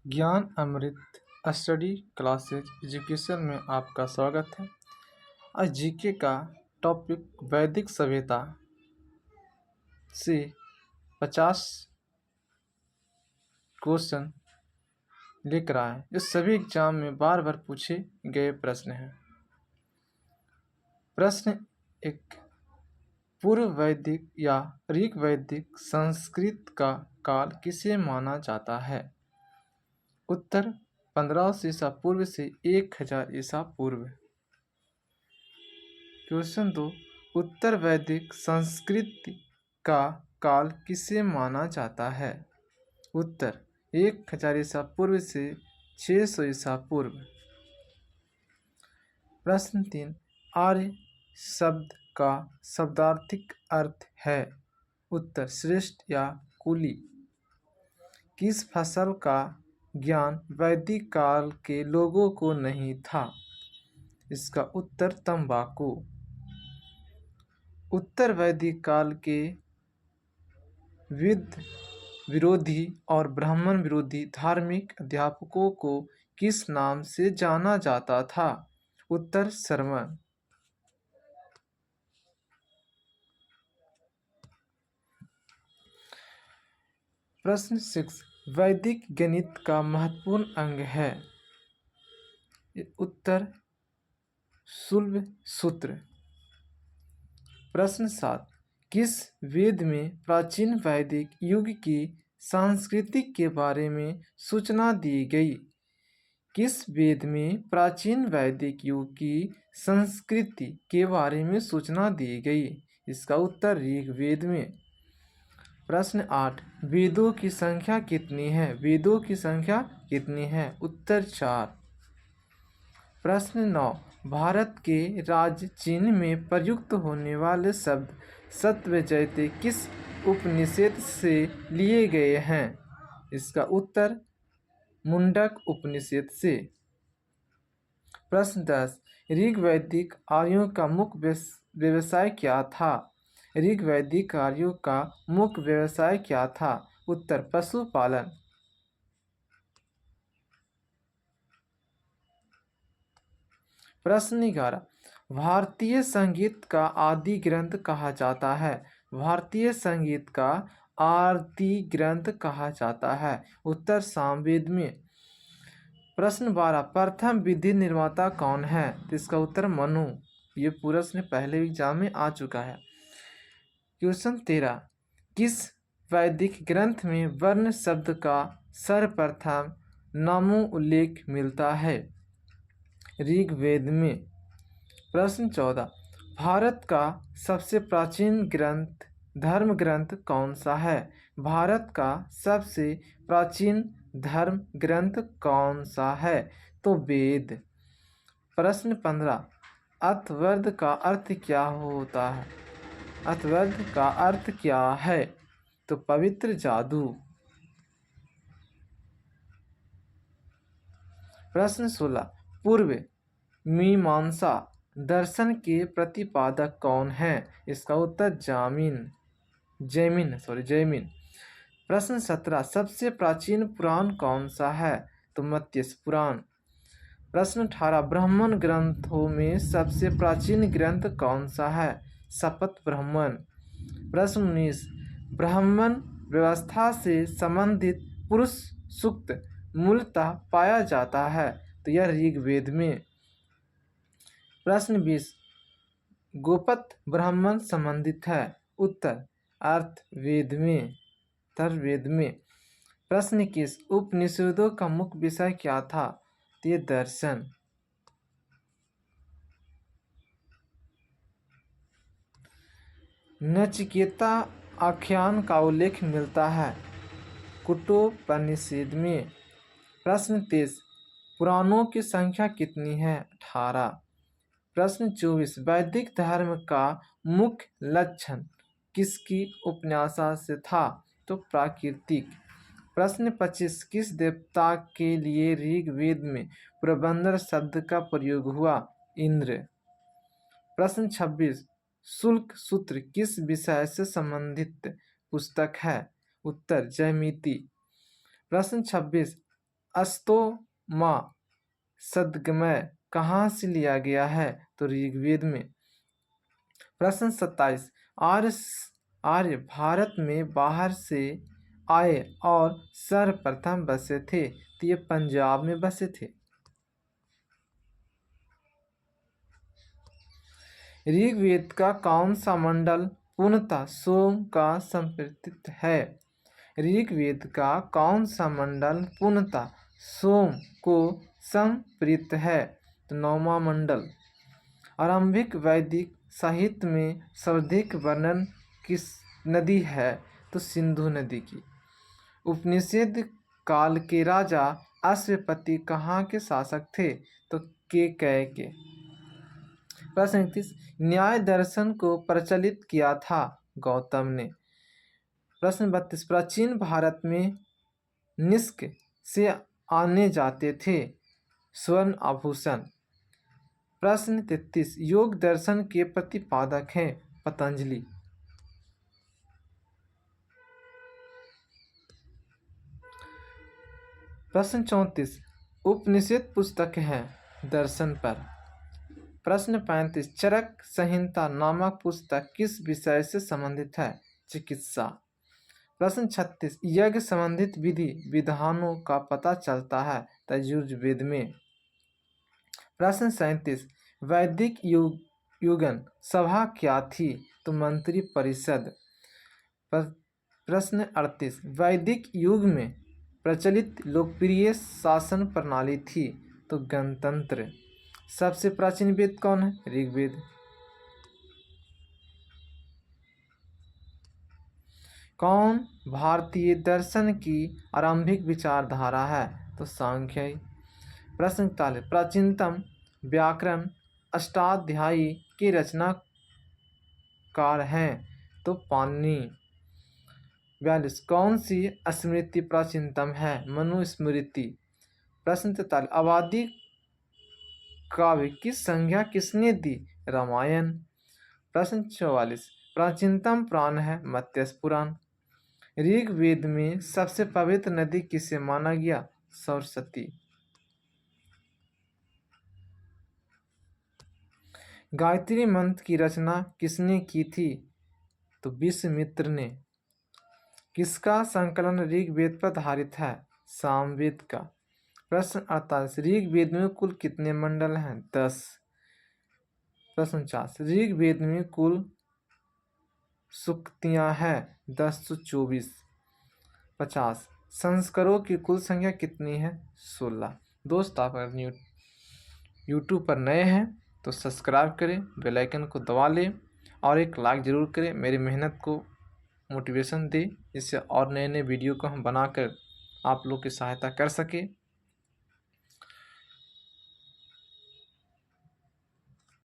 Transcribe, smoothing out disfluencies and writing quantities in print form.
ज्ञान अमृत study classes education में आपका स्वागत है। आज जीके का टॉपिक वैदिक सभ्यता से 50 क्वेश्चन लेकर आए। इस सभी एग्जाम में बार बार पूछे गए प्रश्न हैं। प्रश्न एक, पूर्व वैदिक या ऋग वैदिक संस्कृत का काल किसे माना जाता है? उत्तर 1500 ईसा पूर्व से 1000 ईसा पूर्व। क्वेश्चन 2, उत्तर वैदिक संस्कृत का काल किसे माना जाता है? उत्तर 1000 ईसा पूर्व से 600 ईसा पूर्व। प्रश्न 3, आर्य शब्द का शब्दार्थिक अर्थ है? उत्तर श्रेष्ठ या कुली। किस फसल का ज्ञान वैदिक काल के लोगों को नहीं था? इसका उत्तर तंबाकू। उत्तर वैदिक काल के वेद विरोधी और ब्राह्मण विरोधी धार्मिक अध्यापकों को किस नाम से जाना जाता था? उत्तर श्रमण। प्रश्न 6, वैदिक गणित का महत्वपूर्ण अंग है? उत्तर शुल्ब सूत्र। प्रश्न 7, किस वेद में प्राचीन वैदिक युग की संस्कृति के बारे में सूचना दी गई? किस वेद में प्राचीन वैदिक युग की संस्कृति के बारे में सूचना दी गई? इसका उत्तर ऋग्वेद में। प्रश्न 8, वेदों की संख्या कितनी है? वेदों की संख्या कितनी है? उत्तर 4। प्रश्न 9, भारत के राज्य चीन में प्रयुक्त होने वाले शब्द सत्व जयते किस उपनिषद से लिए गए हैं? इसका उत्तर मुंडक उपनिषद से। प्रश्न 10, ऋग वैदिक आर्यों का मुख्य व्यवसाय क्या था? ऋग वैदिक आर्यों का मुख्य व्यवसाय क्या था? उत्तर पशुपालन। प्रश्न 11, भारतीय संगीत का आदि ग्रंथ कहा जाता है? भारतीय संगीत का आदि ग्रंथ कहा जाता है? उत्तर सामवेद में। प्रश्न 12, प्रथम विधि निर्माता कौन है? तो इसका उत्तर मनु। ये प्रश्न पहले एग्जाम में आ चुका है। क्वेश्चन 13, किस वैदिक ग्रंथ में वर्ण शब्द का सर्वप्रथम नामो उल्लेख मिलता है? ऋग्वेद में। प्रश्न 14, भारत का सबसे प्राचीन ग्रंथ धर्म ग्रंथ कौन सा है? भारत का सबसे प्राचीन धर्म ग्रंथ कौन सा है? तो वेद। प्रश्न 15, अथर्वण का अर्थ क्या होता है? अथर्वण का अर्थ क्या है? तो पवित्र जादू। प्रश्न 16, पूर्व मीमांसा दर्शन के प्रतिपादक कौन है? इसका उत्तर जैमिन। प्रश्न 17, सबसे प्राचीन पुराण कौन सा है? तो मत्स्य पुराण। प्रश्न 18, ब्राह्मण ग्रंथों में सबसे प्राचीन ग्रंथ कौन सा है? शपथ ब्राह्मण। प्रश्न 19, ब्राह्मण व्यवस्था से संबंधित पुरुष सूक्त मूलतः पाया जाता है? तो यह ऋग्वेद में। प्रश्न 20, गोपथ ब्राह्मण संबंधित है? उत्तर अथर्ववेद में। प्रश्न 21, उपनिषदों का मुख्य विषय क्या था? तो ये दर्शन। नचिकेता आख्यान का उल्लेख मिलता है कठोपनिषद में। प्रश्न 23, पुराणों की संख्या कितनी है? 18। प्रश्न 24, वैदिक धर्म का मुख्य लक्षण किसकी उपन्यासा से था? तो प्राकृतिक। प्रश्न 25, किस देवता के लिए ऋग्वेद में प्रबंधन शब्द का प्रयोग हुआ? इंद्र। प्रश्न 26, शुल्क सूत्र किस विषय से संबंधित पुस्तक है? उत्तर जयमिति। प्रश्न 26, अस्तोमा सद्गमय कहाँ से लिया गया है? तो ऋग्वेद में। प्रश्न 27, आर्य भारत में बाहर से आए और सर्वप्रथम बसे थे, तो ये पंजाब में बसे थे। ऋग्वेद का कौन सा मंडल पूर्णतः सोम का संप्रतीत है? ऋग्वेद का कौन सा मंडल पूर्णतः सोम को संप्रीत है? तो 9वां मंडल। आरंभिक वैदिक साहित्य में सर्वाधिक वर्णन किस नदी है? तो सिंधु नदी की। उपनिषद काल के राजा अश्वपति कहाँ के शासक थे? तो केकय के। प्रश्न 31, न्याय दर्शन को प्रचलित किया था गौतम ने। प्रश्न 32, प्राचीन भारत में निष्क से आने जाते थे स्वर्ण आभूषण। प्रश्न 33, योग दर्शन के प्रतिपादक हैं पतंजलि। प्रश्न 34, उपनिषद पुस्तक है दर्शन पर। प्रश्न 35, चरक संहिता नामक पुस्तक किस विषय से संबंधित है? चिकित्सा। प्रश्न 36, यज्ञ संबंधित विधि विधानों का पता चलता है यजुर्वेद में। प्रश्न 37, वैदिक युगन सभा क्या थी? तो मंत्री परिषद। प्रश्न 38, वैदिक युग में प्रचलित लोकप्रिय शासन प्रणाली थी? तो गणतंत्र। सबसे प्राचीन वेद कौन है? ऋग्वेद। कौन भारतीय दर्शन की आरंभिक विचारधारा है? तो सांख्य। प्रश्न 41, प्राचीनतम व्याकरण अष्टाध्यायी के रचनाकार हैं? तो पाणिनि। 42, कौन सी स्मृति प्राचीनतम है? मनुस्मृति। प्रश्न 43, आबादी काव्य की संज्ञा किसने दी? रामायण। प्रश्न 44, प्राचीनतम पुराण है मत्स्य पुराण। ऋग्वेद में सबसे पवित्र नदी किसे माना गया? सरस्वती। गायत्री मंत्र की रचना किसने की थी? तो विश्वामित्र ने। किसका संकलन ऋग्वेद पर आधारित है? सामवेद का। प्रश्न 48, ऋग्वेद में कुल कितने मंडल हैं? 10। प्रश्न 50, ऋग्वेद में कुल सूक्तियां हैं 1024। 50, संस्करों की कुल संख्या कितनी है? 16। दोस्त, आप अगर यूट्यूब पर नए हैं तो सब्सक्राइब करें, बेल आइकन को दबा लें और एक लाइक ज़रूर करें। मेरी मेहनत को मोटिवेशन दे, जिससे और नए नए वीडियो को हम बनाकर आप लोग की सहायता कर सके।